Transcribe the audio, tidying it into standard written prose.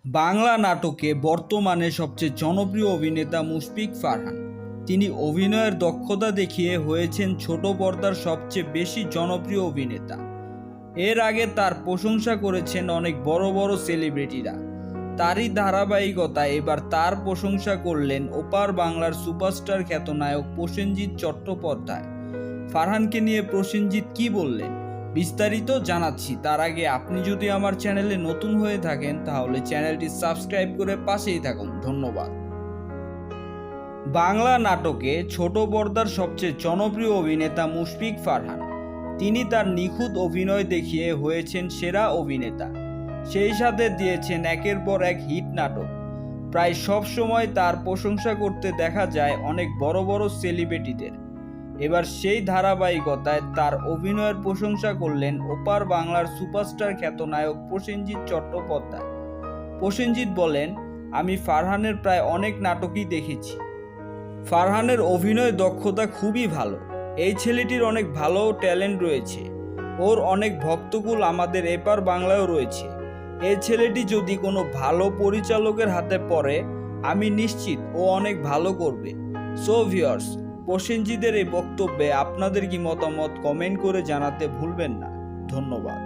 বাংলা নাটকে বর্তমানে সবচেয়ে জনপ্রিয় অভিনেতা মুশফিক ফারহান। তিনি অভিনয়ের দক্ষতা দেখিয়ে হয়েছেন ছোট পর্দার সবচেয়ে বেশি জনপ্রিয় অভিনেতা। এর আগে তার প্রশংসা করেছেন অনেক বড় বড় সেলিব্রিটিরা। তারই ধারাবাহিকতায় এবার তার প্রশংসা করলেন ওপার বাংলার সুপারস্টার খ্যাতনায়ক প্রসেনজিৎ চট্টোপাধ্যায়। ফারহানকে নিয়ে প্রসেনজিৎ কি বললেন বিস্তারিত জানাচ্ছি। তার আগে আপনি যদি আমার চ্যানেলে নতুন হয়ে থাকেন তাহলে চ্যানেলটি সাবস্ক্রাইব করে পাশেই থাকুন। ধন্যবাদ। বাংলা নাটকে ছোট পর্দার সবচেয়ে জনপ্রিয় অভিনেতা মুশফিক ফারহান। তিনি তার নিখুঁত অভিনয় দেখিয়ে হয়েছেন সেরা অভিনেতা। সেই সাথে দিয়েছেন একের পর এক হিট নাটক। প্রায় সব সময় তার প্রশংসা করতে দেখা যায় অনেক বড় বড় সেলিব্রিটিদের। এবার সেই ধারাবাহিকতায় তার অভিনয়ের প্রশংসা করলেন ওপার বাংলার সুপারস্টার খ্যাতনায়ক প্রসেনজিৎ চট্টোপাধ্যায়। প্রসেনজিৎ বলেন, আমি ফারহানের প্রায় অনেক নাটকই দেখেছি। ফারহানের অভিনয় দক্ষতা খুবই ভালো। এই ছেলেটির অনেক ভালো ট্যালেন্ট রয়েছে। ওর অনেক ভক্তকুল আমাদের এপার বাংলায়ও রয়েছে। এই ছেলেটি যদি কোনো ভালো পরিচালকের হাতে পড়ে আমি নিশ্চিত ও অনেক ভালো করবে। সো ভিউয়ার্স, প্রসেনজিতের এই বক্তব্যে আপনাদের কি মতামত কমেন্ট করে জানাতে ভুলবেন না। ধন্যবাদ।